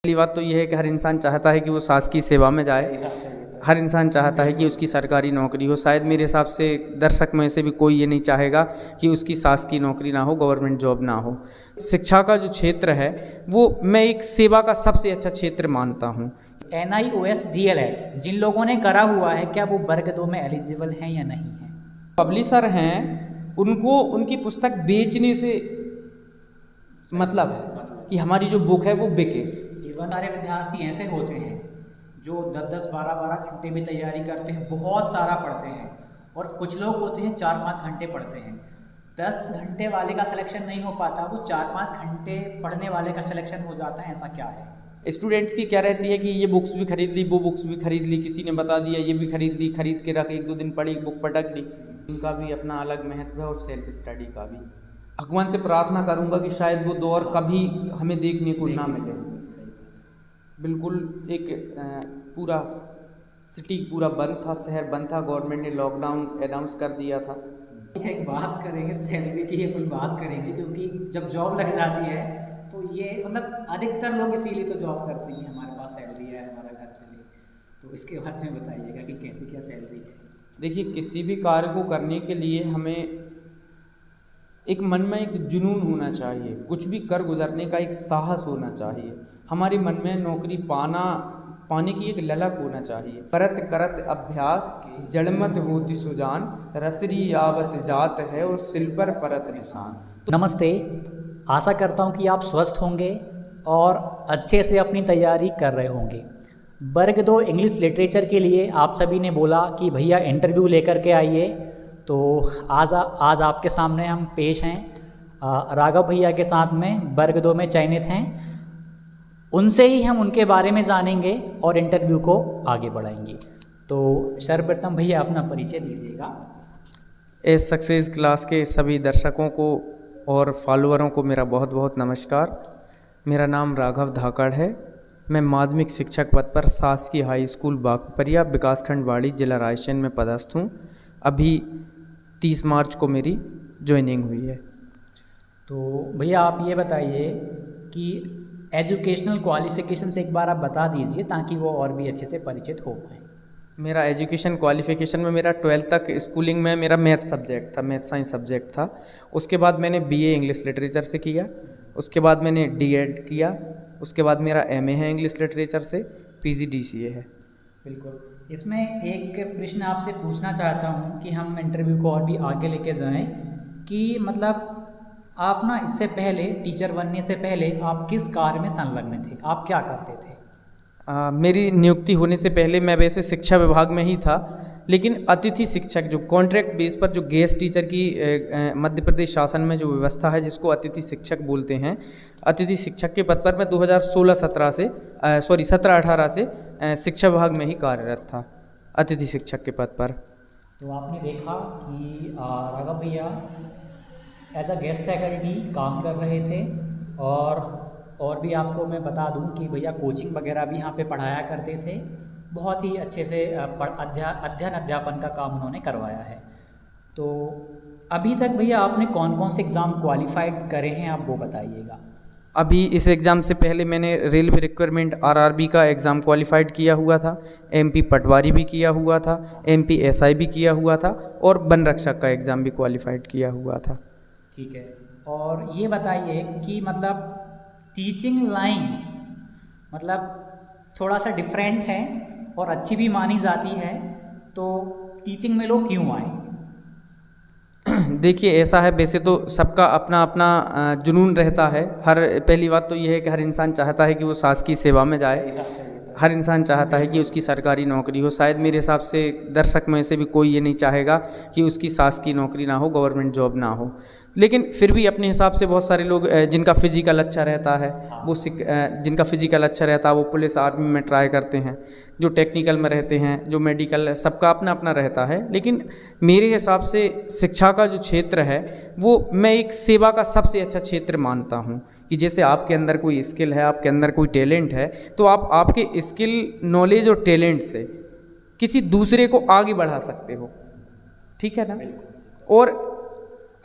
पहली बात तो यह है कि हर इंसान चाहता है कि वो सास की सेवा में जाए। हर इंसान चाहता है कि उसकी सरकारी नौकरी हो। शायद मेरे हिसाब से दर्शक में से भी कोई ये नहीं चाहेगा कि उसकी सास की नौकरी ना हो, गवर्नमेंट जॉब ना हो। शिक्षा का जो क्षेत्र है वो मैं एक सेवा का सबसे अच्छा क्षेत्र मानता हूँ। NIOS DLED जिन लोगों ने करा हुआ है, क्या वो वर्ग 2 में एलिजिबल हैं या नहीं हैं? पब्लिशर हैं, उनको उनकी पुस्तक बेचने से मतलब है कि हमारी जो बुक है वो बिके। इवन सारे विद्यार्थी ऐसे होते हैं जो 10-10, 12-12 घंटे भी तैयारी करते हैं, बहुत सारा पढ़ते हैं, और कुछ लोग होते हैं 4-5 घंटे पढ़ते हैं। 10 घंटे वाले का सिलेक्शन नहीं हो पाता, वो 4-5 घंटे पढ़ने वाले का सिलेक्शन हो जाता है। ऐसा क्या है? स्टूडेंट्स की क्या रहती है कि ये बुक्स भी खरीद ली, वो बुक्स भी खरीद ली, किसी ने बता दिया ये भी खरीद ली, खरीद के रख 1-2 दिन पढ़ी, बुक पटक ली। इनका भी अपना अलग महत्व है और सेल्फ स्टडी का भी। भगवान से प्रार्थना करूंगा कि शायद वो दौर कभी हमें देखने को ना मिले। बिल्कुल एक पूरा सिटी पूरा बंद था, शहर बंद था, गवर्नमेंट ने लॉकडाउन अनाउंस कर दिया था। एक बात करेंगे सैलरी की, अपन बात करेंगे, क्योंकि जब जॉब लग जाती है तो ये मतलब अधिकतर लोग इसीलिए तो जॉब करते हैं, हमारे पास सैलरी है, हमारा घर चले। तो इसके बारे में बताइएगा कि कैसी क्या सैलरी है? देखिए, किसी भी कार्य को करने के लिए हमें एक मन में एक जुनून होना चाहिए, कुछ भी कर गुजरने का एक साहस होना चाहिए। हमारे मन में नौकरी पाने की एक ललक होना चाहिए। करत करत अभ्यास जड़मत होती सुजान, रसरी आवत जात है और सिल पर परत निशान। नमस्ते, आशा करता हूँ कि आप स्वस्थ होंगे और अच्छे से अपनी तैयारी कर रहे होंगे। वर्ग 2 इंग्लिश लिटरेचर के लिए आप सभी ने बोला कि भैया इंटरव्यू लेकर के आइए, तो आज आपके सामने हम पेश हैं राघव भैया के साथ में, वर्ग 2 में चयनित हैं। उनसे ही हम उनके बारे में जानेंगे और इंटरव्यू को आगे बढ़ाएंगे। तो सर्वप्रथम भैया अपना परिचय दीजिएगा। इस सक्सेस क्लास के सभी दर्शकों को और फॉलोअरों को मेरा बहुत बहुत नमस्कार। मेरा नाम राघव धाकड़ है। मैं माध्यमिक शिक्षक पद पर शासकीय हाई स्कूल बागपरिया, विकासखंड वाड़ी, जिला रायसेन में पदस्थ हूँ। अभी 30 मार्च को मेरी ज्वाइनिंग हुई है। तो भैया आप ये बताइए कि एजुकेशनल क्वालिफ़िकेशन से एक बार आप बता दीजिए ताकि वो और भी अच्छे से परिचित हो पाएँ। मेरा एजुकेशन क्वालिफ़िकेशन में मेरा 12th तक स्कूलिंग में मेरा मैथ सब्जेक्ट था, मैथ साइंस सब्जेक्ट था। उसके बाद मैंने BA इंग्लिश लिटरेचर से किया, उसके बाद मैंने DED किया, उसके बाद मेरा MA है इंग्लिश लिटरेचर से, PG DCA है। बिल्कुल, इसमें एक प्रश्न आपसे पूछना चाहता हूँ कि हम इंटरव्यू को और भी आगे लेके जाएं कि मतलब आप ना इससे पहले टीचर बनने से पहले आप किस कार्य में संलग्न थे, आप क्या करते थे? मेरी नियुक्ति होने से पहले मैं वैसे शिक्षा विभाग में ही था, लेकिन अतिथि शिक्षक जो कॉन्ट्रैक्ट बेस पर जो गेस्ट टीचर की मध्य प्रदेश शासन में जो व्यवस्था है जिसको अतिथि शिक्षक बोलते हैं, अतिथि शिक्षक के पद पर मैं 2017-18 से शिक्षा विभाग में ही कार्यरत था, अतिथि शिक्षक के पद पर। तो आपने देखा कि राघव भैया एज अ गेस्ट फैकल्टी काम कर रहे थे, और भी आपको मैं बता दूं कि भैया कोचिंग वगैरह भी यहाँ पे पढ़ाया करते थे। बहुत ही अच्छे से अध्ययन अध्यापन का काम उन्होंने करवाया है। तो अभी तक भैया आपने कौन कौन से एग्ज़ाम क्वालिफाइड करे हैं, आप वो बताइएगा। अभी इस एग्ज़ाम से पहले मैंने रेलवे रिक्वायरमेंट RRB का एग्ज़ाम क्वालिफाइड किया हुआ था, MP पटवारी भी किया हुआ था, MP SI भी किया हुआ था, और वन रक्षक का एग्ज़ाम भी क्वालिफाइड किया हुआ था। ठीक है, और ये बताइए कि मतलब टीचिंग लाइन मतलब थोड़ा सा डिफरेंट है और अच्छी भी मानी जाती है, तो टीचिंग में लोग क्यों आए? देखिए, ऐसा है, वैसे तो सबका अपना अपना जुनून रहता है। पहली बात तो यह है कि हर इंसान चाहता है कि वो सास की सेवा में जाए। हर इंसान चाहता है कि उसकी सरकारी नौकरी हो। शायद मेरे हिसाब से दर्शक में से भी कोई ये नहीं चाहेगा कि उसकी सास की नौकरी ना हो, गवर्नमेंट जॉब ना हो। लेकिन फिर भी अपने हिसाब से बहुत सारे लोग जिनका फिजिकल अच्छा रहता है जिनका फिजिकल अच्छा रहता है वो पुलिस आर्मी में ट्राई करते हैं, जो टेक्निकल में रहते हैं, जो मेडिकल, सबका अपना अपना रहता है। लेकिन मेरे हिसाब से शिक्षा का जो क्षेत्र है वो मैं एक सेवा का सबसे अच्छा क्षेत्र मानता हूँ कि जैसे आपके अंदर कोई स्किल है, आपके अंदर कोई टैलेंट है, तो आप आपके स्किल, नॉलेज और टैलेंट से किसी दूसरे को आगे बढ़ा सकते हो। ठीक है ना? और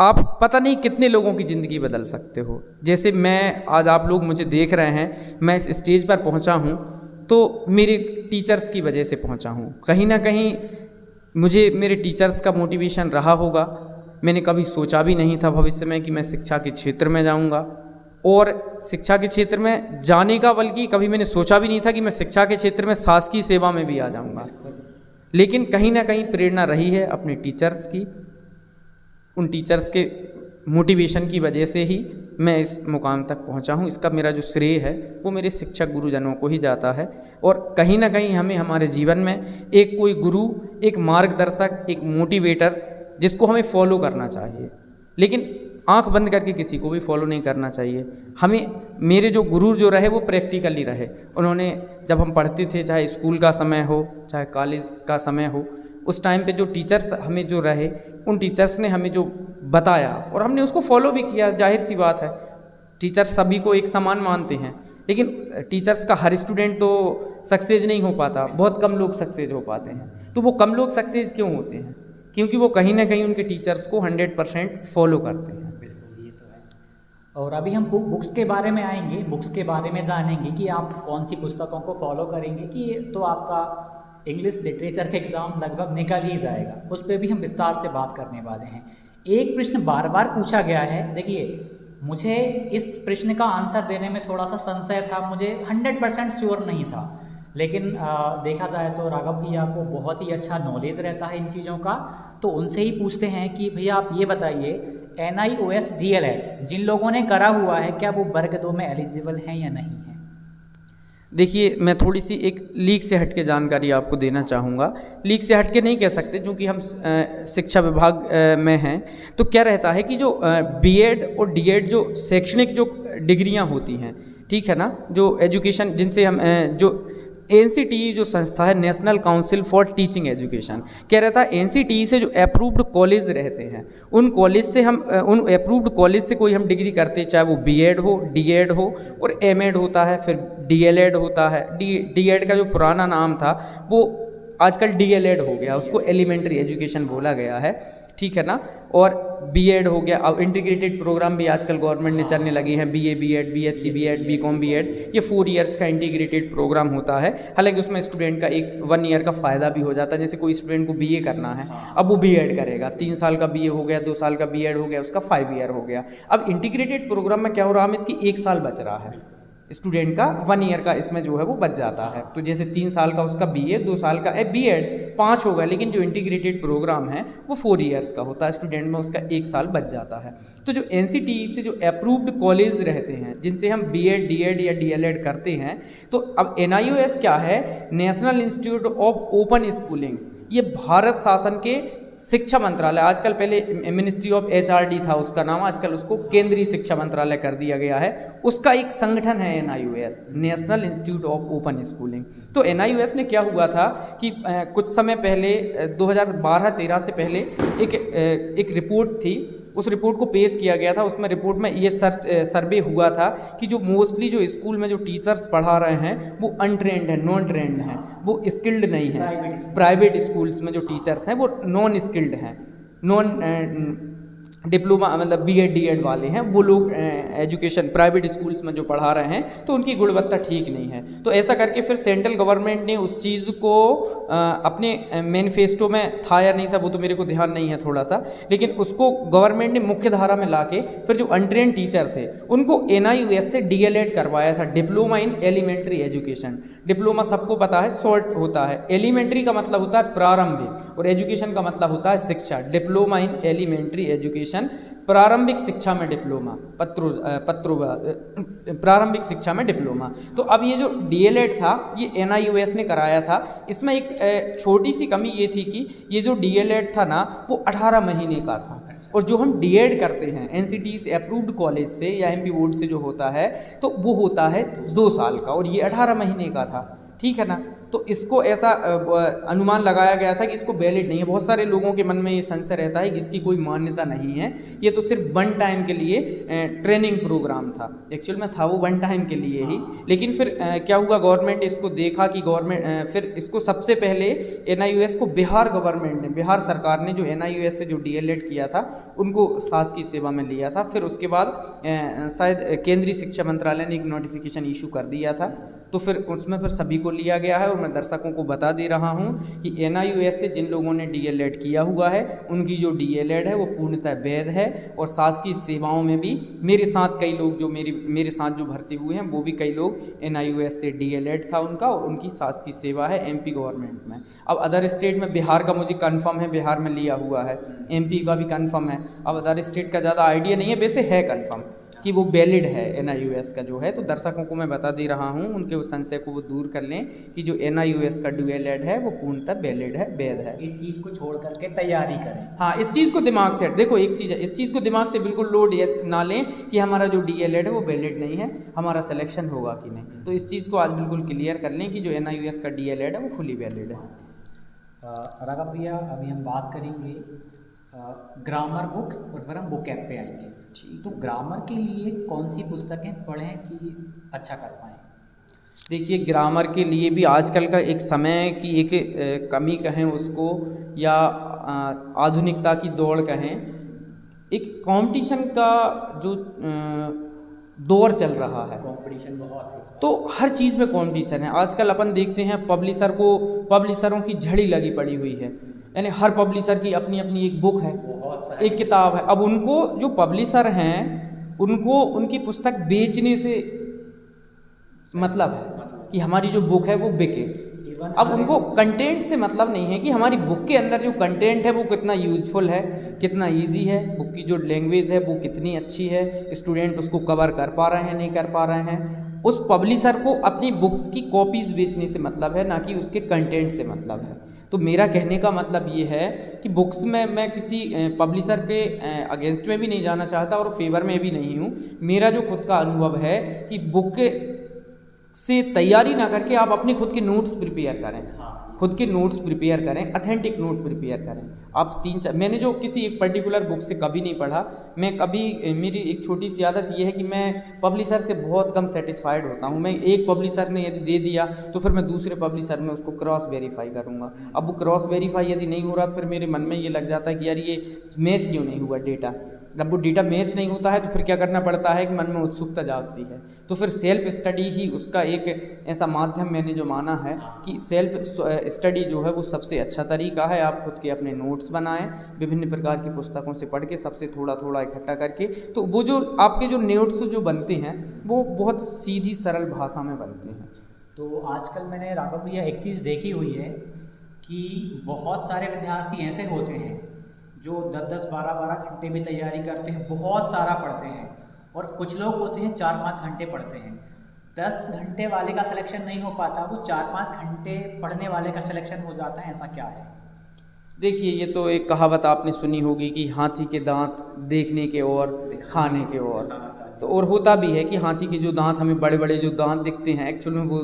आप पता नहीं कितने लोगों की ज़िंदगी बदल सकते हो। जैसे मैं आज, आप लोग मुझे देख रहे हैं, मैं इस स्टेज पर पहुंचा हूं तो मेरे टीचर्स की वजह से पहुंचा हूं। कहीं ना कहीं मुझे मेरे टीचर्स का मोटिवेशन रहा होगा। मैंने कभी सोचा भी नहीं था भविष्य में कि मैं शिक्षा के क्षेत्र में जाऊंगा, और शिक्षा के क्षेत्र में जाने का, बल्कि कभी मैंने सोचा भी नहीं था कि मैं शिक्षा के क्षेत्र में शासकीय सेवा में भी आ जाऊंगा। लेकिन कहीं ना कहीं प्रेरणा रही है अपने टीचर्स की। उन टीचर्स के मोटिवेशन की वजह से ही मैं इस मुकाम तक पहुंचा हूं। इसका मेरा जो श्रेय है वो मेरे शिक्षक गुरुजनों को ही जाता है। और कहीं ना कहीं हमें हमारे जीवन में एक कोई गुरु, एक मार्गदर्शक, एक मोटिवेटर जिसको हमें फॉलो करना चाहिए, लेकिन आंख बंद करके किसी को भी फॉलो नहीं करना चाहिए। हमें, मेरे जो गुरु जो रहे वो प्रैक्टिकली रहे। उन्होंने, जब हम पढ़ते थे, चाहे स्कूल का समय हो चाहे कॉलेज का समय हो, उस टाइम पे जो टीचर्स हमें जो रहे, उन टीचर्स ने हमें जो बताया और हमने उसको फॉलो भी किया। जाहिर सी बात है, टीचर्स सभी को एक समान मानते हैं, लेकिन टीचर्स का हर स्टूडेंट तो सक्सेस नहीं हो पाता, बहुत कम लोग सक्सेस हो पाते हैं। तो वो कम लोग सक्सेस क्यों होते हैं? क्योंकि वो कहीं ना कहीं उनके टीचर्स को 100% फॉलो करते हैं। बिल्कुल, ये तो है। और अभी हम बुक्स के बारे में आएंगे, बुक्स के बारे में जानेंगे कि आप कौन सी पुस्तकों को फॉलो करेंगे, कि तो आपका इंग्लिश लिटरेचर का एग्ज़ाम लगभग निकल ही जाएगा। उस पर भी हम विस्तार से बात करने वाले हैं। एक प्रश्न बार बार पूछा गया है, देखिए मुझे इस प्रश्न का आंसर देने में थोड़ा सा संशय था, मुझे 100% श्योर नहीं था, लेकिन देखा जाए तो राघव भैया को बहुत ही अच्छा नॉलेज रहता है इन चीज़ों का। तो उनसे ही पूछते हैं कि भैया आप ये बताइए, NIOS DLED जिन लोगों ने करा हुआ है, क्या वो वर्ग 2 में एलिजिबल हैं या नहीं है? देखिए, मैं थोड़ी सी एक लीक से हटके जानकारी आपको देना चाहूँगा। लीक से हटके नहीं कह सकते, क्योंकि हम शिक्षा विभाग में हैं। तो क्या रहता है कि जो BEd और DED जो शैक्षणिक जो डिग्रियां होती हैं, ठीक है ना, जो एजुकेशन जिनसे हम जो NCTE जो संस्था है, national council for teaching education, क्या रहता है, NCTE से जो अप्रूव्ड कॉलेज रहते हैं, उन कॉलेज से हम, उन अप्रूव्ड कॉलेज से कोई हम डिग्री करते हैं, चाहे वो BEd हो, DED हो, और MEd होता है, फिर DLED होता है। DED का जो पुराना नाम था वो आजकल DLED हो गया, उसको एलिमेंट्री एजुकेशन बोला गया है, ठीक है ना। और BEd हो गया। अब इंटीग्रेटेड प्रोग्राम भी आजकल गवर्नमेंट ने चलने लगी हैं, BA BEd, BSc BEd, BCom BEd, ये 4 ईयर्स का इंटीग्रेटेड प्रोग्राम होता है। हालांकि उसमें स्टूडेंट का एक 1 ईयर का फ़ायदा भी हो जाता है। जैसे कोई स्टूडेंट को BA करना है, अब वो BEd करेगा, 3 साल का BA हो गया, 2 साल का BEd हो गया, उसका 5 ईयर हो गया। अब इंटीग्रेटेड प्रोग्राम में क्या हो रहा है, अमित, की 1 साल बच रहा है, स्टूडेंट का 1 ईयर का इसमें जो है वो बच जाता है। तो जैसे 3 साल का उसका BA, 2 साल का BEd, 5 होगा। लेकिन जो इंटीग्रेटेड प्रोग्राम है वो 4 ईयर्स का होता है, स्टूडेंट में उसका 1 साल बच जाता है। तो जो NCTE से जो अप्रूव्ड कॉलेज रहते हैं, जिनसे हम BEd, DED या DLED करते हैं, तो अब NIOS क्या है, national institute of open schooling, ये भारत शासन के शिक्षा मंत्रालय, आजकल पहले मिनिस्ट्री ऑफ HRD था उसका नाम, आजकल उसको केंद्रीय शिक्षा मंत्रालय कर दिया गया है, उसका एक संगठन है NIOS, national institute of open schooling. तो NIOS ने क्या हुआ था कि कुछ समय पहले 2012-13 से पहले एक रिपोर्ट थी, उस रिपोर्ट को पेश किया गया था। उसमें रिपोर्ट में ये सर्वे हुआ था कि जो मोस्टली जो स्कूल में जो टीचर्स पढ़ा रहे हैं वो अनट्रेंड है, नॉन ट्रेंड हैं, वो स्किल्ड नहीं है। प्राइवेट स्कूल्स में जो टीचर्स हैं वो नॉन स्किल्ड हैं, नॉन डिप्लोमा मतलब BEd DED वाले हैं, वो लोग एजुकेशन प्राइवेट स्कूल्स में जो पढ़ा रहे हैं तो उनकी गुणवत्ता ठीक नहीं है। तो ऐसा करके फिर सेंट्रल गवर्नमेंट ने उस चीज़ को अपने मैनिफेस्टो में था या नहीं था वो तो मेरे को ध्यान नहीं है थोड़ा सा, लेकिन उसको गवर्नमेंट ने मुख्य धारा में लाके फिर जो अनट्रेंड टीचर थे उनको NIOS से DLED करवाया था, diploma in elementary education. Diploma सबको पता है शॉर्ट होता है, एलिमेंट्री का मतलब होता है प्रारंभिक और एजुकेशन का मतलब होता है शिक्षा। डिप्लोमा इन एलिमेंट्री एजुकेशन, प्रारंभिक शिक्षा में डिप्लोमा, प्रारंभिक शिक्षा में डिप्लोमा। तो अब ये जो DLED था ये NIOS ने कराया था। इसमें एक छोटी सी कमी ये थी कि ये जो DLED था ना वो 18 महीने का था, और जो हम DED करते हैं NCTE से अप्रूव्ड कॉलेज से या MP बोर्ड से जो होता है तो वो होता है 2 साल का, और ये 18 महीने का था, ठीक है ना। तो इसको ऐसा अनुमान लगाया गया था कि इसको वैलिड नहीं है। बहुत सारे लोगों के मन में ये संशय रहता है कि इसकी कोई मान्यता नहीं है, ये तो सिर्फ वन टाइम के लिए ट्रेनिंग प्रोग्राम था। एक्चुअल में था वो वन टाइम के लिए ही, लेकिन फिर क्या हुआ, गवर्नमेंट इसको देखा कि गवर्नमेंट फिर इसको सबसे पहले NIOS को बिहार गवर्नमेंट ने, बिहार सरकार ने जो NIOS से जो DLED किया था उनको शासकीय सेवा में लिया था। फिर उसके बाद शायद केंद्रीय शिक्षा मंत्रालय ने एक नोटिफिकेशन इशू कर दिया था, तो फिर उसमें फिर सभी को लिया गया है। और मैं दर्शकों को बता दे रहा हूं कि NIOS से जिन लोगों ने DLED किया हुआ है उनकी जो DLED है वो पूर्णतः वैध है। और शासकीय सेवाओं में भी मेरे साथ कई लोग जो मेरे साथ जो भर्ती हुए हैं वो भी कई लोग NIOS से DLED था उनका, और उनकी शासकीय सेवा है MP गवर्नमेंट में। अब अदर स्टेट में बिहार का मुझे कन्फर्म है, बिहार में लिया हुआ है, MP का भी कन्फर्म है। अब अदर स्टेट का ज़्यादा आइडिया नहीं है, वैसे है कन्फर्म कि वो वैलिड है NIOS का जो है। तो दर्शकों को मैं बता दे रहा हूँ, उनके उस संशय को वो दूर कर लें कि जो NIOS का DLED है वो पूर्णतः वैलिड है, वैध है। इस चीज़ को छोड़ करके तैयारी करें। हाँ, इस चीज़ को दिमाग से, देखो एक चीज़ है, इस चीज़ को दिमाग से बिल्कुल लोड ना लें कि हमारा जो DLED है वो वैलिड नहीं है, हमारा सिलेक्शन होगा कि नहीं। तो इस चीज़ को आज बिल्कुल क्लियर कर लें कि जो NIOS का DLED है वो फुली वैलिड है। राघव भैया, अभी हम बात करेंगे ग्रामर बुक और फिर हम बुक ऐप पे आएंगे। तो ग्रामर के लिए कौन सी पुस्तकें पढ़ें कि अच्छा कर पाएँ? देखिए, ग्रामर के लिए भी आजकल का एक समय की एक कमी कहें उसको, या आधुनिकता की दौड़ कहें, एक कंपटीशन का जो दौर चल रहा है, कंपटीशन बहुत है, तो हर चीज़ में कंपटीशन है। आजकल अपन देखते हैं पब्लिशरों की झड़ी लगी पड़ी हुई है, यानी हर पब्लिशर की अपनी अपनी एक बुक है, एक किताब है। अब उनको जो पब्लिशर हैं उनको उनकी पुस्तक बेचने से मतलब है कि हमारी जो बुक है वो बिके। अब उनको कंटेंट से मतलब नहीं है कि हमारी बुक के अंदर जो कंटेंट है वो कितना यूज़फुल है, कितना इजी है, बुक की जो लैंग्वेज है वो कितनी अच्छी है, स्टूडेंट उसको कवर कर पा रहे हैं, नहीं कर पा रहे हैं। उस पब्लिशर को अपनी बुक्स की कॉपीज़ बेचने से मतलब है, ना कि उसके कंटेंट से मतलब है। तो मेरा कहने का मतलब ये है कि बुक्स में मैं किसी पब्लिशर के अगेंस्ट में भी नहीं जाना चाहता और फेवर में भी नहीं हूँ। मेरा जो खुद का अनुभव है कि बुक से तैयारी ना करके आप अपनी खुद के नोट्स प्रिपेयर करें, खुद के नोट्स प्रिपेयर करें, अथेंटिक नोट प्रिपेयर करें। आप मैंने जो किसी एक पर्टिकुलर बुक से कभी नहीं पढ़ा, मैं कभी, मेरी एक छोटी सी आदत ये है कि मैं पब्लिशर से बहुत कम सेटिस्फाइड होता हूँ। मैं एक पब्लिशर ने यदि दे दिया तो फिर मैं दूसरे पब्लिशर में उसको क्रॉस वेरीफाई करूँगा। अब वो क्रॉस वेरीफाई यदि नहीं हो रहा तो फिर मेरे मन में ये लग जाता है कि यार ये मैच क्यों नहीं हुआ डेटा। जब वो डेटा मैच नहीं होता है तो फिर क्या करना पड़ता है कि मन में उत्सुकता जागती है। तो फिर सेल्फ स्टडी ही उसका एक ऐसा माध्यम मैंने जो माना है कि सेल्फ स्टडी जो है वो सबसे अच्छा तरीका है। आप खुद के अपने नोट्स बनाएं, विभिन्न प्रकार की पुस्तकों से पढ़ के सबसे थोड़ा थोड़ा इकट्ठा करके, तो वो जो आपके जो नोट्स जो बनते हैं वो बहुत सीधी सरल भाषा में बनते हैं। तो आजकल मैंने राघव भैया एक चीज़ देखी हुई है कि बहुत सारे विद्यार्थी ऐसे होते हैं जो 10-10, 12-12 घंटे में तैयारी करते हैं, बहुत सारा पढ़ते हैं, और कुछ लोग होते हैं 4-5 घंटे पढ़ते हैं। 10 घंटे वाले का सिलेक्शन नहीं हो पाता, वो 4-5 घंटे पढ़ने वाले का सिलेक्शन हो जाता है। ऐसा क्या है? देखिए, ये तो एक कहावत आपने सुनी होगी कि हाथी के दांत देखने के और खाने के और, तो और होता भी है कि हाथी के जो दांत, हमें बड़े बड़े जो दांत दिखते हैं, एक्चुअल में वो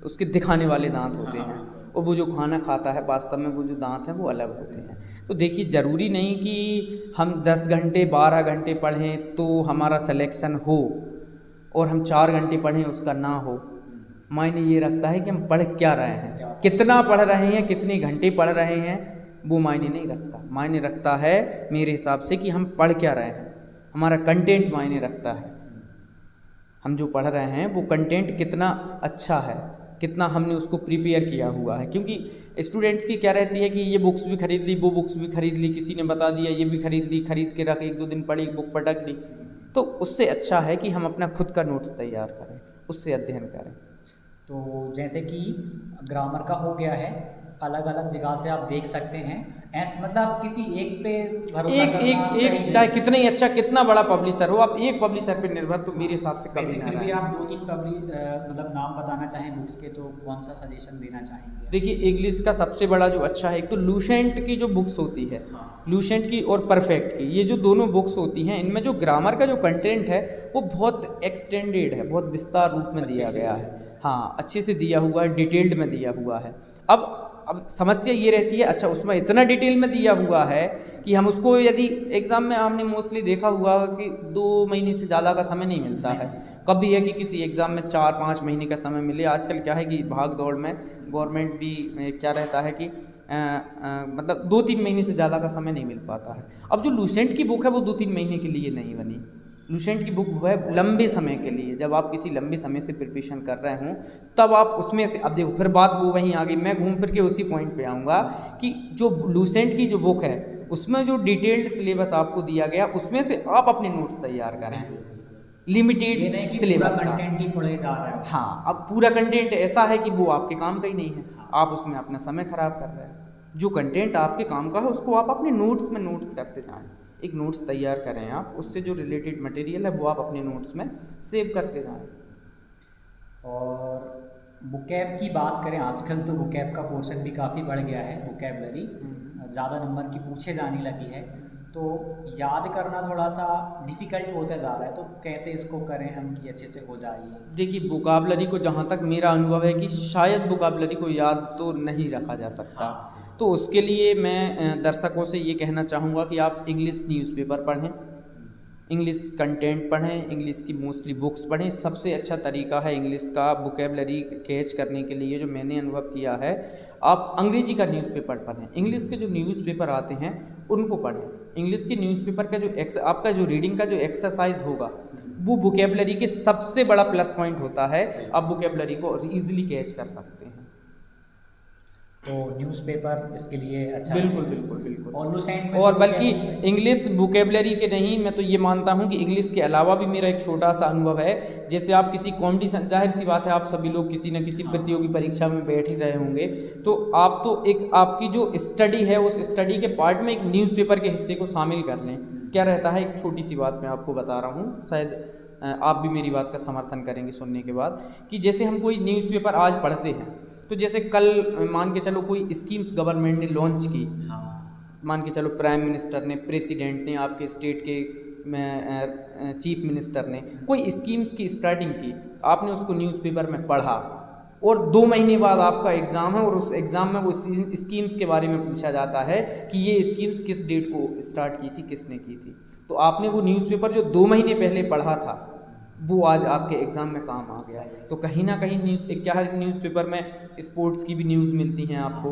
उसके दिखाने वाले दांत होते हैं, और वो जो खाना खाता है वास्तव में वो जो दांत हैं वो अलग होते हैं। तो देखिए, ज़रूरी नहीं कि हम 10 घंटे 12 घंटे पढ़ें तो हमारा सिलेक्शन हो, और हम 4 घंटे पढ़ें उसका ना हो। मायने ये रखता है कि हम पढ़ क्या रहे हैं, कितना पढ़ रहे हैं, कितने घंटे पढ़ रहे हैं, वो मायने नहीं रखता। मायने रखता है मेरे हिसाब से कि हम पढ़ क्या रहे हैं, हमारा कंटेंट मायने रखता है। हम जो पढ़ रहे हैं वो कंटेंट कितना अच्छा है, कितना हमने उसको प्रिपेयर किया हुआ है। क्योंकि स्टूडेंट्स की क्या रहती है कि ये बुक्स भी खरीद ली, वो बुक्स भी खरीद ली, किसी ने बता दिया ये भी खरीद ली, खरीद के रख 1-2 दिन पढ़ी, बुक पटक ली। तो उससे अच्छा है कि हम अपना खुद का नोट्स तैयार करें, उससे अध्ययन करें। तो जैसे कि ग्रामर का हो गया है, अलग अलग जगह से आप देख सकते हैं, ऐसे मतलब किसी एक पे भरोसा करना एक चाहे कितना ही अच्छा, कितना बड़ा पब्लिशर हो, आप एक पब्लिशर पे निर्भर तो मेरे हिसाब से कभी ना फिर भी रहें। आप 2-3 मतलब नाम बताना चाहें बुक्स के, तो कौन सा सजेशन देना चाहेंगे? देखिए, इंग्लिश का सबसे बड़ा जो अच्छा है, एक तो लूसेंट की जो बुक्स होती है, लूसेंट की और परफेक्ट की, ये जो दोनों बुक्स होती हैं, इनमें जो ग्रामर का जो कंटेंट है वो बहुत एक्सटेंडेड है, बहुत विस्तार रूप में दिया गया है। हाँ, अच्छे से दिया हुआ है, डिटेल्ड में दिया हुआ है। अब समस्या ये रहती है, अच्छा उसमें इतना डिटेल में दिया हुआ है कि हम उसको यदि एग्ज़ाम में आपने मोस्टली देखा हुआ कि 2 महीने से ज़्यादा का समय नहीं मिलता है। कभी है कि किसी एग्ज़ाम में 4-5 महीने का समय मिले। आजकल क्या है कि भाग दौड़ में गवर्नमेंट भी क्या रहता है कि मतलब 2-3 महीने से ज़्यादा का समय नहीं मिल पाता है। अब जो लूसेंट की बुक है वो 2-3 महीने के लिए नहीं बनी। लूसेंट की बुक वो है लंबे समय के लिए, जब आप किसी लंबे समय से प्रिपरेशन कर रहे हों तब आप उसमें से, अब देखो फिर बात वो वहीं आ गई, मैं घूम फिर के उसी पॉइंट पे आऊँगा कि जो लूसेंट की जो बुक है उसमें जो डिटेल्ड सिलेबस आपको दिया गया उसमें से आप अपने नोट्स तैयार करें, ये लिमिटेड नहीं कि पूरा सिलेबस का। कंटेंट ही पढ़े जा रहा है। हाँ, अब पूरा कंटेंट ऐसा है कि वो आपके काम का ही नहीं है, आप उसमें अपना समय खराब कर रहे हैं। जो कंटेंट आपके काम का है उसको आप अपने नोट्स में नोट्स करते जाएं। एक नोट्स तैयार करें आप, उससे जो रिलेटेड मटेरियल है वो आप अपने नोट्स में सेव करते जाएं। और बुकैब की बात करें, आजकल तो बुकैब का पोर्शन भी काफ़ी बढ़ गया है, बुकैबलरी ज़्यादा नंबर की पूछे जाने लगी है, तो याद करना थोड़ा सा डिफ़िकल्ट होता जा रहा है, तो कैसे इसको करें हम कि अच्छे से हो जाए ये? देखिए, वोकाबलरी को जहाँ तक मेरा अनुभव है कि शायद वोकाबलरी को याद तो नहीं रखा जा सकता। तो उसके लिए मैं दर्शकों से ये कहना चाहूँगा कि आप इंग्लिश न्यूज़पेपर पढ़ें, इंग्लिश कंटेंट पढ़ें, इंग्लिश की मोस्टली बुक्स पढ़ें। सबसे अच्छा तरीका है इंग्लिश का वोकैबलरी कैच करने के लिए, जो मैंने अनुभव किया है, आप अंग्रेजी का न्यूज़पेपर पढ़ें। इंग्लिश के जो न्यूज़पेपर आते हैं उनको पढ़ें। इंग्लिश के न्यूज़पेपर का जो आपका जो रीडिंग का जो एक्सरसाइज होगा वो वोकैबलरी के सबसे बड़ा प्लस पॉइंट होता है। आप वोकैबलरी को ईजिली कैच कर सकते हैं। तो न्यूज़पेपर इसके लिए अच्छा बिल्कुल है। बिल्कुल बिल्कुल। और लुसेंट में और तो बल्कि vocabulary- इंग्लिश वोकेबलरी के नहीं, मैं तो ये मानता हूँ कि इंग्लिश के अलावा भी मेरा एक छोटा सा अनुभव है। जैसे आप किसी कॉम्पिटिशन, जाहिर सी बात है आप सभी लोग किसी न किसी प्रतियोगी परीक्षा में बैठ ही रहे होंगे, तो आप तो एक आपकी जो स्टडी है उस स्टडी के पार्ट में एक न्यूज़पेपर के हिस्से को शामिल कर लें। क्या रहता है, एक छोटी सी बात मैं आपको बता रहा हूँ, शायद आप भी मेरी बात का समर्थन करेंगे सुनने के बाद, कि जैसे हम कोई न्यूज़पेपर आज पढ़ते हैं तो जैसे कल मान के चलो कोई स्कीम्स गवर्नमेंट ने लॉन्च की, मान के चलो प्राइम मिनिस्टर ने, प्रेसिडेंट ने, आपके स्टेट के चीफ मिनिस्टर ने कोई स्कीम्स की स्टार्टिंग की, आपने उसको न्यूज़पेपर में पढ़ा और 2 महीने बाद आपका एग्ज़ाम है और उस एग्ज़ाम में वो स्कीम्स के बारे में पूछा जाता है कि ये स्कीम्स किस डेट को स्टार्ट की थी, किसने की थी। तो आपने वो न्यूज़पेपर जो 2 महीने पहले पढ़ा था वो आज आपके एग्ज़ाम में काम आ गया। तो कहीं ना कहीं क्या है, न्यूज़पेपर में स्पोर्ट्स की भी न्यूज़ मिलती हैं आपको,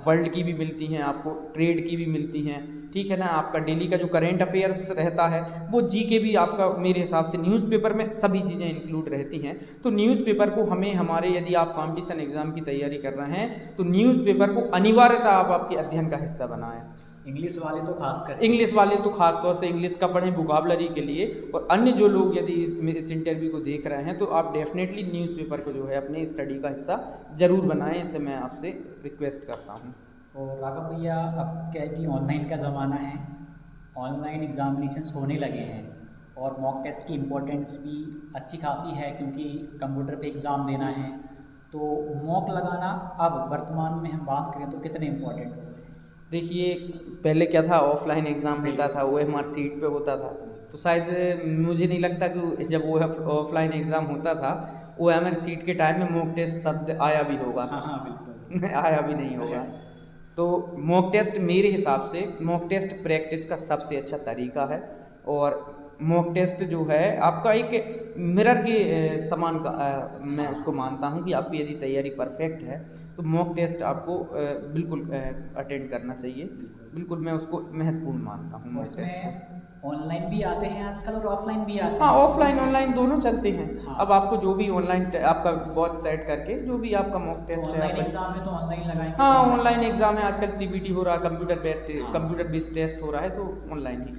वर्ल्ड की भी मिलती हैं आपको, ट्रेड की भी मिलती हैं, ठीक है ना। आपका डेली का जो करेंट अफेयर्स रहता है वो जीके भी आपका, मेरे हिसाब से न्यूज़पेपर में सभी चीज़ें इंक्लूड रहती हैं। तो न्यूज़पेपर को हमें हमारे, यदि आप कॉम्पिटिशन एग्ज़ाम की तैयारी कर रहे हैं तो न्यूज़पेपर को अनिवार्यता आप आपके अध्ययन का हिस्सा बनाएं। इंग्लिश वाले तो खास तौर से इंग्लिश का पढ़ें वोकाबलरी के लिए। और अन्य जो लोग यदि इस इंटरव्यू को देख रहे हैं तो आप डेफिनेटली न्यूज़पेपर को जो है अपने स्टडी का हिस्सा ज़रूर बनाएं, इसे मैं आपसे रिक्वेस्ट करता हूं। और राघव भैया, अब क्या है कि ऑनलाइन का ज़माना है, ऑनलाइन एग्जामिनेशंस होने लगे हैं और मॉक टेस्ट की इम्पोर्टेंस भी अच्छी खासी है क्योंकि कंप्यूटर पे एग्ज़ाम देना है। तो मॉक लगाना अब वर्तमान में हम बात करें तो कितने इम्पोर्टेंट हो रहे हैं? देखिए, पहले क्या था, ऑफलाइन एग्ज़ाम होता था, वो हमारे सीट पे होता था। तो शायद मुझे नहीं लगता कि जब वो ऑफलाइन एग्ज़ाम होता था वो हमारे सीट के टाइम में मॉक टेस्ट शब्द आया भी होगा। हाँ बिल्कुल। आया भी नहीं होगा। तो मॉक टेस्ट, मेरे हिसाब से मॉक टेस्ट प्रैक्टिस का सबसे अच्छा तरीका है। और मॉक टेस्ट जो है आपका एक मिरर के समान का मैं उसको मानता हूँ कि आपकी यदि तैयारी परफेक्ट है तो मॉक टेस्ट आपको बिल्कुल अटेंड करना चाहिए। बिल्कुल मैं उसको महत्वपूर्ण मानता हूँ मॉक टेस्ट को। ऑनलाइन भी आते हैं आजकल और ऑफलाइन भी आते हैं। हाँ, ऑफलाइन ऑनलाइन दोनों चलते हैं। हाँ। अब आपको जो भी ऑनलाइन आपका वॉच सेट करके जो भी आपका मॉक टेस्ट है, ऑनलाइन एग्जाम है तो ऑनलाइन लगाएंगे। हाँ ऑनलाइन एग्जाम है, आजकल CBT हो रहा है, हाँ। कंप्यूटर बेस्ड टेस्ट हो रहा है, तो ऑनलाइन ही।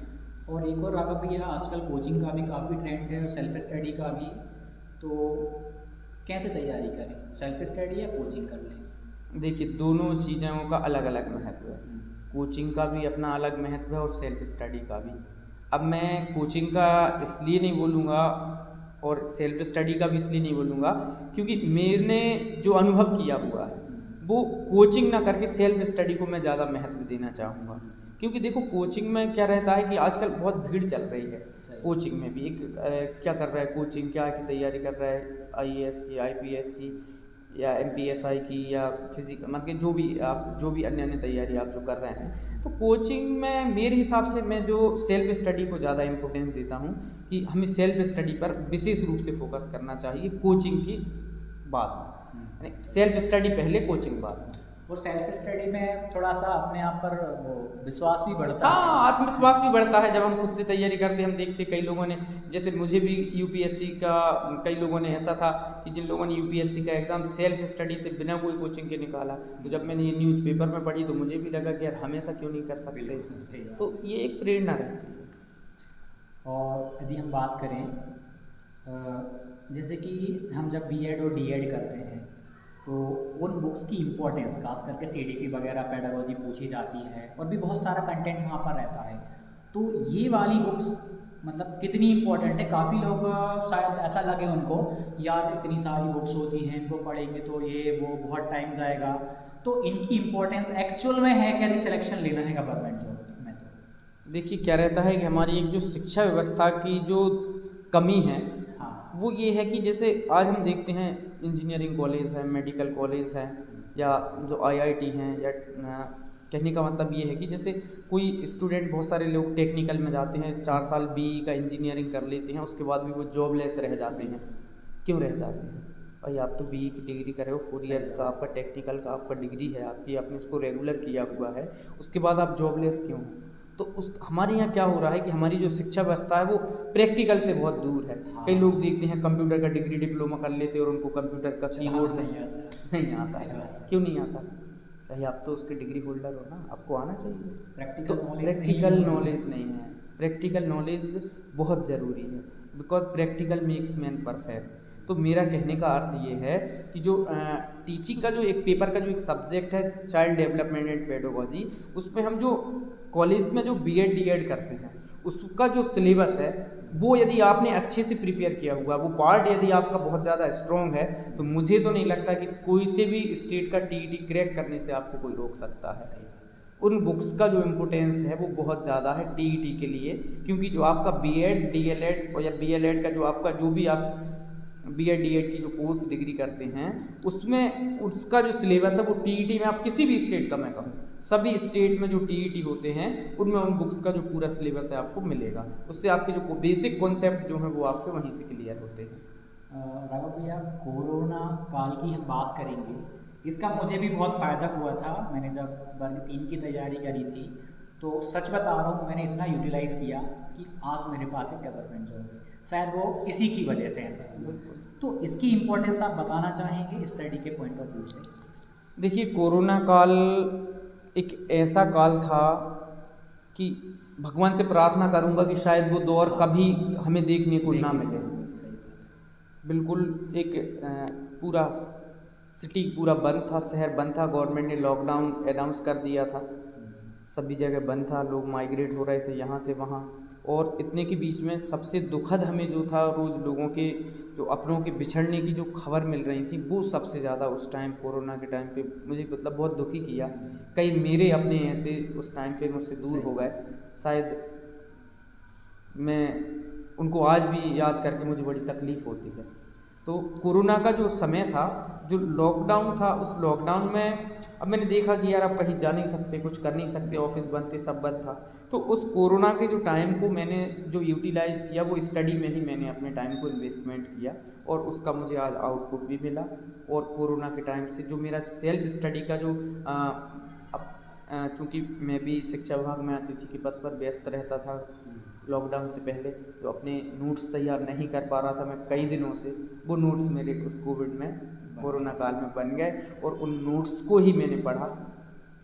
और एक और राघव भैया, आजकल कोचिंग का भी काफ़ी ट्रेंड है और सेल्फ स्टडी का भी, तो कैसे तैयारी करें, सेल्फ स्टडी या कोचिंग कर लें? देखिए, दोनों चीज़ों का अलग अलग महत्व है। कोचिंग का भी अपना अलग महत्व है और सेल्फ स्टडी का भी। अब मैं कोचिंग का इसलिए नहीं बोलूँगा और सेल्फ स्टडी का भी इसलिए नहीं बोलूँगा क्योंकि मैंने जो अनुभव किया हुआ है वो कोचिंग ना करके सेल्फ स्टडी को मैं ज़्यादा महत्व देना चाहूँगा। क्योंकि देखो, कोचिंग में क्या रहता है कि आजकल बहुत भीड़ चल रही है। कोचिंग में भी एक क्या कर रहा है, कोचिंग क्या की तैयारी कर रहा है, IAS की, IPS की या MPSI की या फिजिक, मतलब जो भी अन्य अन्य तैयारी आप जो कर रहे हैं, तो कोचिंग में मेरे हिसाब से मैं जो सेल्फ स्टडी को ज़्यादा इम्पोर्टेंस देता हूँ कि हमें सेल्फ स्टडी पर विशेष रूप से फोकस करना चाहिए कोचिंग की बाद में, यानी सेल्फ स्टडी पहले, कोचिंग बाद में। और सेल्फ स्टडी में थोड़ा सा अपने आप पर वो विश्वास भी बढ़ता है। हाँ, आत्मविश्वास भी बढ़ता है जब हम खुद से तैयारी करते हैं। हम देखते हैं कई लोगों ने, जैसे मुझे भी UPSC का, कई लोगों ने ऐसा था कि जिन लोगों ने UPSC का एग्ज़ाम सेल्फ स्टडी से बिना कोई कोचिंग के निकाला, तो जब मैंने ये न्यूज़पेपर में पढ़ी तो मुझे भी लगा कि यार हम ऐसा क्यों नहीं कर सकते। तो ये एक प्रेरणा रहती है। और यदि हम बात करें जैसे कि हम जब BEd और DEd करते हैं तो उन बुक्स की इम्पोर्टेंस, खास करके CDP वगैरह पेडागोजी पूछी जाती है और भी बहुत सारा कंटेंट वहाँ पर रहता है, तो ये वाली बुक्स मतलब कितनी इम्पोर्टेंट है? काफ़ी लोग शायद ऐसा लगे उनको, यार इतनी सारी बुक्स होती हैं, इनको पढ़ेंगे तो ये वो बहुत टाइम जाएगा, तो इनकी इम्पोर्टेंस एक्चुअल में है क्या यदि सिलेक्शन लेना है गवर्नमेंट जॉब में? तो देखिए क्या रहता है कि हमारी एक जो शिक्षा व्यवस्था की जो कमी है, वो ये है कि जैसे आज हम देखते हैं इंजीनियरिंग कॉलेज है, मेडिकल कॉलेज है, या जो IIT हैं, या कहने का मतलब ये है कि जैसे कोई स्टूडेंट, बहुत सारे लोग टेक्निकल में जाते हैं, 4 साल BE का इंजीनियरिंग कर लेते हैं, उसके बाद भी वो जॉबलेस रह जाते हैं। क्यों रह जाते हैं भाई? आप तो BE की डिग्री कर रहे हो, 4 ईयर्स का आपका टेक्निकल का आपका डिग्री है आपकी, आपने उसको रेगुलर किया हुआ है, उसके बाद आप जॉबलेस क्यों? तो उस हमारे यहाँ क्या हो रहा है कि हमारी जो शिक्षा व्यवस्था है वो प्रैक्टिकल से बहुत दूर है। कई लोग देखते हैं कंप्यूटर का डिग्री डिप्लोमा कर लेते हैं और उनको कंप्यूटर का कीबोर्ड नहीं आता है। क्यों नहीं आता? भाई आप तो उसके डिग्री होल्डर हो ना, आपको आना चाहिए। तो प्रैक्टिकल नॉलेज नहीं है। प्रैक्टिकल नॉलेज बहुत ज़रूरी है, because practical makes man perfect. तो मेरा कहने का अर्थ ये है कि जो टीचिंग का जो एक पेपर का जो एक सब्जेक्ट है, चाइल्ड डेवलपमेंट एंड पेडागोजी, उसमें हम जो कॉलेज में जो BEd DEd करते हैं, उसका जो सिलेबस है वो यदि आपने अच्छे से प्रिपेयर किया हुआ, वो पार्ट यदि आपका बहुत ज़्यादा स्ट्रॉन्ग है, तो मुझे तो नहीं लगता कि कोई से भी स्टेट का TET क्रैक करने से आपको कोई रोक सकता है। उन बुक्स का जो इम्पोर्टेंस है वो बहुत ज़्यादा है TET के लिए, क्योंकि जो आपका BEd DLEd और या BLEd का जो आपका जो भी आप BEd DEd की जो कोर्स डिग्री करते हैं, उसमें उसका जो सिलेबस है वो TET में, आप किसी भी स्टेट का, मैं कहूँ सभी स्टेट में जो TET होते हैं उनमें उन बुक्स का जो पूरा सिलेबस है आपको मिलेगा। उससे आपके जो बेसिक कॉन्सेप्ट जो हैं वो आपके वहीं से क्लियर होते हैं। राघव भैया, कोरोना काल की हम बात करेंगे, इसका मुझे भी बहुत फ़ायदा हुआ था। मैंने जब वर्ग 3 की तैयारी करी थी तो सच बता रहा हूँ, मैंने इतना यूटिलाइज़ किया कि आज मेरे पास एक गवर्नमेंट जॉब है। शायद वो इसी की वजह से ऐसा हुआ। तो इसकी इम्पोर्टेंस आप बताना चाहेंगे स्टडी के पॉइंट ऑफ व्यू से? देखिए, कोरोना काल एक ऐसा काल था कि भगवान से प्रार्थना करूंगा कि शायद वो दौर कभी हमें देखने को ना मिले। बिल्कुल एक पूरा सिटी पूरा बंद था, शहर बंद था, गवर्नमेंट ने लॉकडाउन अनाउंस कर दिया था, सभी जगह बंद था, लोग माइग्रेट हो रहे थे यहाँ से वहाँ। और इतने के बीच में सबसे दुखद हमें जो था, रोज़ लोगों के जो अपनों के बिछड़ने की जो खबर मिल रही थी, वो सबसे ज़्यादा उस टाइम कोरोना के टाइम पे मुझे मतलब बहुत दुखी किया। कई मेरे अपने ऐसे उस टाइम पे मुझसे दूर हो गए, शायद मैं उनको आज भी याद करके मुझे बड़ी तकलीफ़ होती है। तो कोरोना का जो समय था, जो लॉकडाउन था, उस लॉकडाउन में अब मैंने देखा कि यार आप कहीं जा नहीं सकते, कुछ कर नहीं सकते, ऑफिस बंद थे, सब बंद था। तो उस कोरोना के जो टाइम को मैंने जो यूटिलाइज़ किया, वो स्टडी में ही मैंने अपने टाइम को इन्वेस्टमेंट किया और उसका मुझे आज आउटपुट भी मिला। और कोरोना के टाइम से जो मेरा सेल्फ स्टडी का जो चूँकि मैं भी शिक्षा विभाग में अतिथि के पद पर व्यस्त रहता था लॉकडाउन से पहले, तो अपने नोट्स तैयार नहीं कर पा रहा था मैं कई दिनों से, वो नोट्स मेरे उस कोविड में, कोरोना काल में बन गए और उन नोट्स को ही मैंने पढ़ा,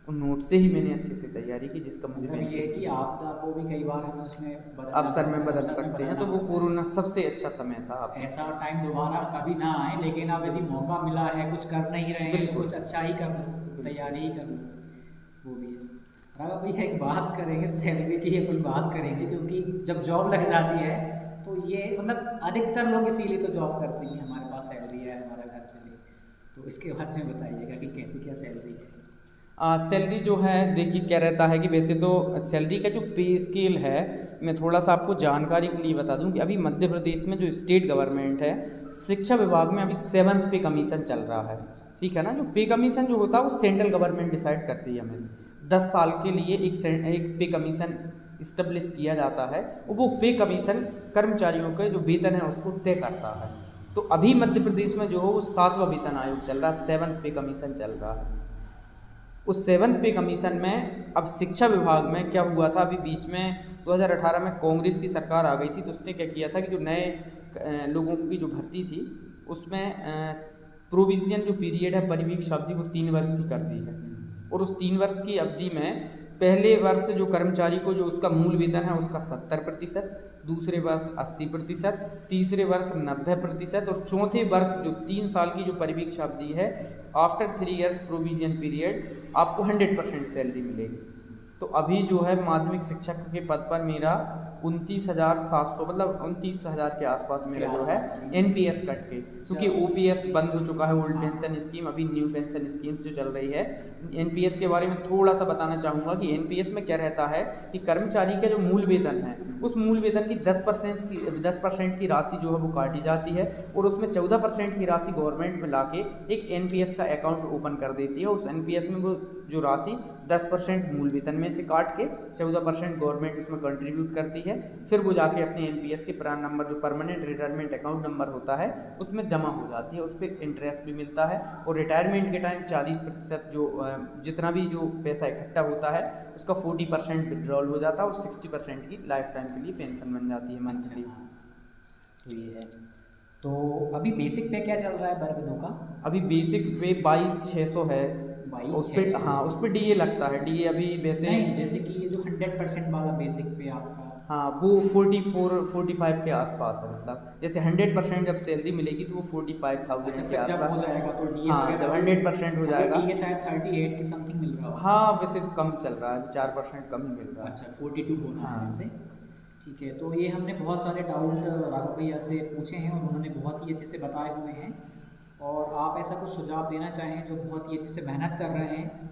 उन नोट्स से ही मैंने अच्छे से तैयारी की, जिसका मुझे ये कि आपदा को भी कई बार हमें उसमें अवसर में बदल सकते हैं। तो वो कोरोना सबसे अच्छा समय था। आप ऐसा टाइम दोबारा कभी ना आए, लेकिन अब यदि मौका मिला है, कुछ कर नहीं रहे हैं, कुछ अच्छा ही कर, तैयारी ही कर, वो भी है। राघव भैया, एक बात करेंगे सैलरी की, अपन बात करेंगे, क्योंकि जब जॉब लग जाती है तो ये मतलब अधिकतर लोग इसीलिए तो जॉब करते हैं, हमारे पास सैलरी है, हमारा घर चले। तो इसके बारे में बताइएगा कि कैसी क्या सैलरी है? सैलरी जो है, देखिए क्या रहता है कि वैसे तो सैलरी का जो पे स्केल है मैं थोड़ा सा आपको जानकारी के लिए बता दूं कि अभी मध्य प्रदेश में जो स्टेट गवर्नमेंट है, शिक्षा विभाग में अभी 7th पे कमीशन चल रहा है, ठीक है ना। जो पे कमीशन जो होता है वो सेंट्रल गवर्नमेंट डिसाइड करती है। हमें 10 साल के लिए एक पे कमीशन इस्टेब्लिश किया जाता है और वो पे कमीशन कर्मचारियों के जो वेतन है उसको तय करता है। तो अभी मध्य प्रदेश में जो है वो 7वां वेतन आयोग चल रहा है, 7th पे कमीशन चल रहा है। उस 7th पे कमीशन में अब शिक्षा विभाग में क्या हुआ था, अभी बीच में 2018 में कांग्रेस की सरकार आ गई थी, तो उसने क्या किया था कि जो नए लोगों की जो भर्ती थी उसमें प्रोविजन जो पीरियड है, परिवीक्षा अवधि, वो 3 वर्ष की कर दी है। और उस 3 वर्ष की अवधि में पहले वर्ष जो कर्मचारी को जो उसका मूल वेतन है उसका 70%, दूसरे वर्ष 80%, तीसरे वर्ष 90% और चौथे वर्ष जो 3 साल की जो परिवीक्षा अवधि है, आफ्टर 3 इयर्स प्रोविजन पीरियड, आपको 100% सैलरी मिलेगी। तो अभी जो है माध्यमिक शिक्षक के पद पर मेरा 29,700 मतलब 29,000 के आसपास मेरा जो है एनपीएस कट के, क्योंकि ओपीएस बंद हो चुका है, ओल्ड पेंशन स्कीम, अभी न्यू पेंशन स्कीम जो चल रही है। एनपीएस के बारे में थोड़ा सा बताना चाहूँगा कि एनपीएस में क्या रहता है कि कर्मचारी का जो मूल वेतन है उस मूल वेतन की 10% की राशि जो है वो काटी जाती है और उसमें 14% की राशि गवर्नमेंट में लाके एक एनपीएस का अकाउंट ओपन कर देती है। उस एनपीएस में वो जो राशि 10% मूल वेतन में से काट के 14% गवर्नमेंट उसमें कंट्रीब्यूट करती है। फिर वो जाके अपने एनपीएस के प्रान नंबर जो परमानेंट रिटायरमेंट अकाउंट नंबर होता है उसमें जमा हो जाती है, उस पर इंटरेस्ट भी मिलता है। और रिटायरमेंट के टाइम 40% जो जितना भी जो पैसा इकट्ठा होता है उसका 40% विड्रॉल हो जाता है और 60% की लाइफ टाइम के लिए पेंशन बन जाती है मंथली। तो ये है। तो अभी बेसिक पे क्या चल रहा है वर्ग 2 का? अभी बेसिक पे 22,600 है। 22,600 हाँ, उस पर डीए लगता है। डीए अभी वैसे नहीं, जैसे कि ये जो 100% वाला बेसिक पे आपका, हाँ, वो 44-45 के आसपास है। मतलब जैसे 100% जब सैलरी मिलेगी तो वो 45,000 के आसपास हो जाएगा तो डीए, हाँ, जब 100% हो जाएगा डीए शायद 38 के समथिंग मिल रहा होगा। हाँ, वैसे कम चल रहा है, 4% कम ही मिल रहा है। अच्छा, 42 हो रहा है हाँ। वैसे। ठीक है, तो ये हमने बहुत सारे डाउट राघव भैया से पूछे हैं और उन्होंने बहुत ही अच्छे से बताए हुए हैं। और आप ऐसा कुछ सुझाव देना चाहें जो बहुत ही अच्छे से मेहनत कर रहे हैं,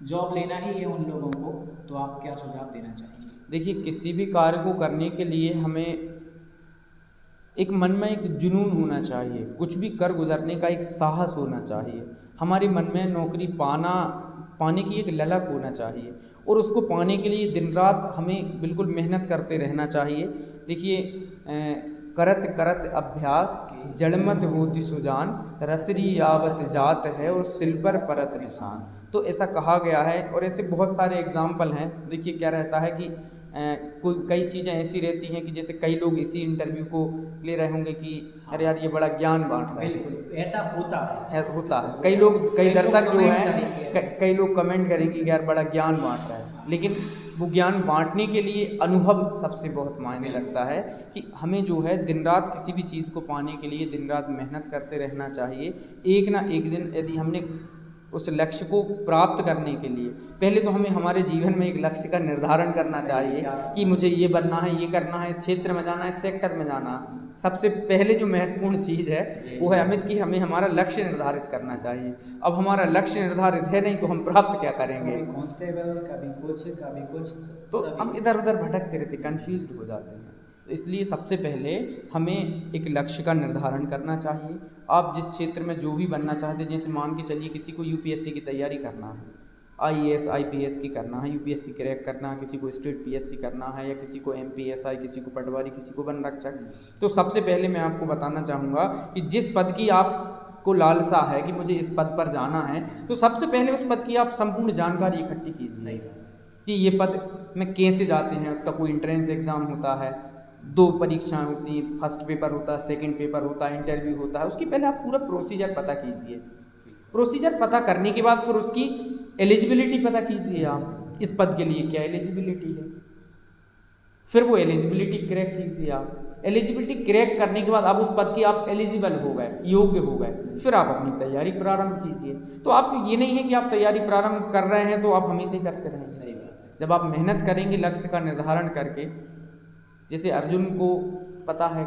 जॉब लेना ही है उन लोगों को, तो आप क्या सुझाव देना चाहेंगे? देखिए, किसी भी कार्य को करने के लिए हमें एक मन में एक जुनून होना चाहिए, कुछ भी कर गुजरने का एक साहस होना चाहिए। हमारे मन में नौकरी पाने की एक ललक होना चाहिए और उसको पाने के लिए दिन रात हमें बिल्कुल मेहनत करते रहना चाहिए। देखिए, करत करत अभ्यास जड़मत होती सुजान, रसरी यावत जात है और सिल पर परत निशान। तो ऐसा कहा गया है और ऐसे बहुत सारे एग्जाम्पल हैं। देखिए, क्या रहता है कि कई चीज़ें ऐसी रहती हैं कि जैसे कई लोग इसी इंटरव्यू को ले रहे होंगे कि अरे यार ये बड़ा ज्ञान बांट रहा है। बिल्कुल ऐसा होता है। कई दर्शक जो हैं, कई लोग कमेंट करेंगे कि यार बड़ा ज्ञान बांट रहा है, लेकिन वो ज्ञान बांटने के लिए अनुभव सबसे बहुत मायने लगता है कि हमें जो है दिन रात किसी भी चीज़ को पाने के लिए दिन रात मेहनत करते रहना चाहिए। एक ना एक दिन यदि हमने उस लक्ष्य को प्राप्त करने के लिए पहले तो हमें हमारे जीवन में एक लक्ष्य का निर्धारण करना चाहिए कि मुझे ये बनना है, ये करना है, इस क्षेत्र में जाना है, इस सेक्टर में जाना। सबसे पहले जो महत्वपूर्ण चीज़ है वो है अमित कि हमें हमारा लक्ष्य निर्धारित करना चाहिए। अब हमारा लक्ष्य निर्धारित है नहीं तो हम प्राप्त क्या करेंगे? कांस्टेबल, कभी कुछ तो हम इधर उधर भटकते रहते, कन्फ्यूज्ड हो जाते हैं। तो इसलिए सबसे पहले हमें एक लक्ष्य का निर्धारण करना चाहिए। आप जिस क्षेत्र में जो भी बनना चाहते हैं, जैसे मान के चलिए किसी को यूपीएससी की तैयारी करना है, आईएएस आईपीएस की करना है, यूपीएससी क्रैक करना है, किसी को स्टेट पीएससी करना है, या किसी को एमपीएसआई, किसी को पटवारी, किसी को वन रक्षक, तो सबसे पहले मैं आपको बताना चाहूँगा कि जिस पद की आपको लालसा है कि मुझे इस पद पर जाना है, तो सबसे पहले उस पद की आप संपूर्ण जानकारी इकट्ठी कीजिए कि ये पद में कैसे जाते हैं। उसका कोई एंट्रेंस एग्ज़ाम होता है, 2 परीक्षाएं होती हैं, फर्स्ट पेपर होता है, सेकंड पेपर होता है, इंटरव्यू होता है। उसकी पहले आप पूरा प्रोसीजर पता कीजिए। प्रोसीजर पता करने के बाद फिर उसकी एलिजिबिलिटी पता कीजिए। आप इस पद के लिए क्या एलिजिबिलिटी है, फिर वो एलिजिबिलिटी क्रैक कीजिए। आप एलिजिबिलिटी क्रैक करने के बाद आप उस पद की आप एलिजिबल हो गए, योग्य हो गए, फिर आप अपनी तैयारी प्रारंभ कीजिए। तो आप ये नहीं है कि आप तैयारी प्रारंभ कर रहे हैं तो आप हमेशा ही करते रहें। सही बात है। जब आप मेहनत करेंगे लक्ष्य का निर्धारण करके, जैसे अर्जुन को पता है,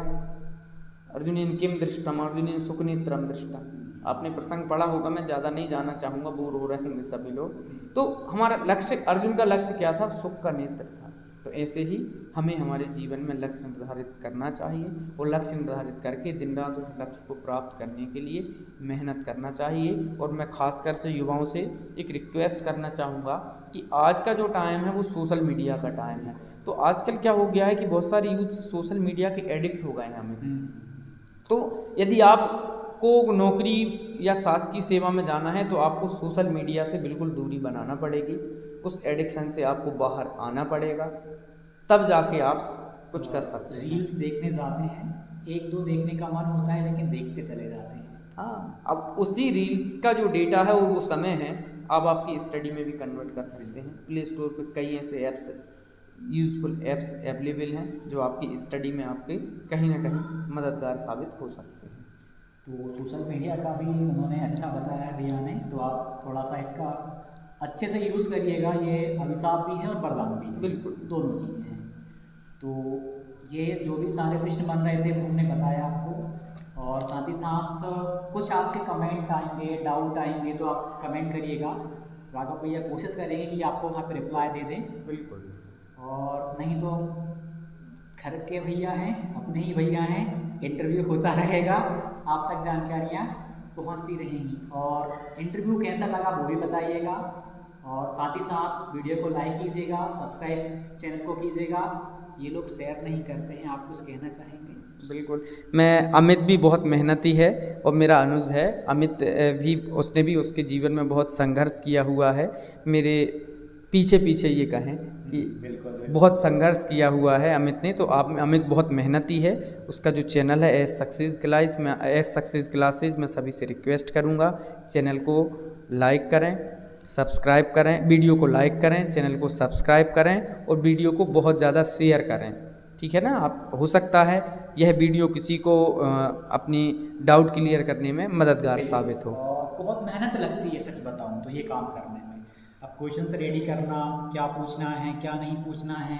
अर्जुन किम दृष्टम अर्जुन सुखनेत्रम दृष्टम, आपने प्रसंग पढ़ा होगा, मैं ज़्यादा नहीं जाना चाहूँगा, बोर हो रहे होंगे सभी लोग। तो हमारा लक्ष्य, अर्जुन का लक्ष्य क्या था? सुख का नेत्र था। तो ऐसे ही हमें हमारे जीवन में लक्ष्य निर्धारित करना चाहिए और लक्ष्य निर्धारित करके दिन रात उस लक्ष्य को प्राप्त करने के लिए मेहनत करना चाहिए। और मैं खासकर से युवाओं से एक रिक्वेस्ट करना चाहूँगा कि आज का जो टाइम है वो सोशल मीडिया का टाइम है। तो आजकल क्या हो गया है कि बहुत सारे यूथ सोशल मीडिया के एडिक्ट हो गए हैं हमें। तो यदि आपको नौकरी या शासकीय सेवा में जाना है तो आपको सोशल मीडिया से बिल्कुल दूरी बनाना पड़ेगी, उस एडिक्शन से आपको बाहर आना पड़ेगा, तब जाके आप कुछ कर सकते हैं। रील्स देखने जाते हैं, एक दो देखने का मन होता है लेकिन देखते चले जाते हैं। हाँ, अब उसी रील्स का जो डेटा है वो समय है आप आपकी स्टडी में भी कन्वर्ट कर सकते हैं। प्ले स्टोर पे कई ऐसे ऐप्स, यूज़फुल ऐप्स अवेलेबल हैं जो आपकी स्टडी में आपके कहीं ना कहीं मददगार साबित हो सकते हैं। तो सोशल मीडिया का भी उन्होंने अच्छा बताया भैया ने, तो आप थोड़ा सा इसका अच्छे से यूज़ करिएगा। ये अभिशाप भी है और वरदान भी है, बिल्कुल दोनों चीज़ें हैं। तो ये जो भी सारे प्रश्न बन रहे थे वो हमने बताया आपको, और साथ ही साथ कुछ आपके कमेंट आएंगे, डाउट आएंगे तो आप कमेंट करिएगा। राघव भैया कोशिश करेंगे कि आपको वहाँ पे रिप्लाई दे दें। बिल्कुल। और नहीं तो घर के भैया हैं, अपने ही भैया हैं, इंटरव्यू होता रहेगा, आप तक जानकारियाँ पहुँचती रहेंगी। और इंटरव्यू कैसा लगा वो भी बताइएगा, और साथ ही साथ वीडियो को लाइक कीजिएगा, सब्सक्राइब चैनल को कीजिएगा। ये लोग शेयर नहीं करते हैं, आप कुछ कहना चाहेंगे? बिल्कुल, मैं अमित भी बहुत मेहनती है और मेरा अनुज है अमित भी, उसने भी उसके जीवन में बहुत संघर्ष किया हुआ है। मेरे पीछे पीछे ये कहें कि बिल्कुल बहुत संघर्ष किया हुआ है अमित ने। तो आप अमित बहुत मेहनती है। उसका जो चैनल है एस सक्सेस क्लासेज, मैं सभी से रिक्वेस्ट करूँगा चैनल को लाइक करें, सब्सक्राइब करें, वीडियो को लाइक करें, चैनल को सब्सक्राइब करें और वीडियो को बहुत ज़्यादा शेयर करें। ठीक है ना। आप हो सकता है यह वीडियो किसी को अपनी डाउट क्लियर करने में मददगार साबित हो। और बहुत मेहनत लगती है सच बताऊं तो ये काम करने में। अब क्वेश्चन से रेडी करना, क्या पूछना है क्या नहीं पूछना है,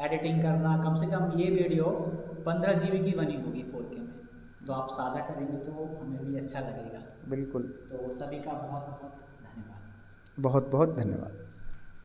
एडिटिंग करना, कम से कम ये वीडियो 15 GB की बनी होगी 4K में। तो आप साझा करेंगे तो हमें भी अच्छा लगेगा। बिल्कुल, तो सभी का बहुत बहुत धन्यवाद। बहुत बहुत धन्यवाद।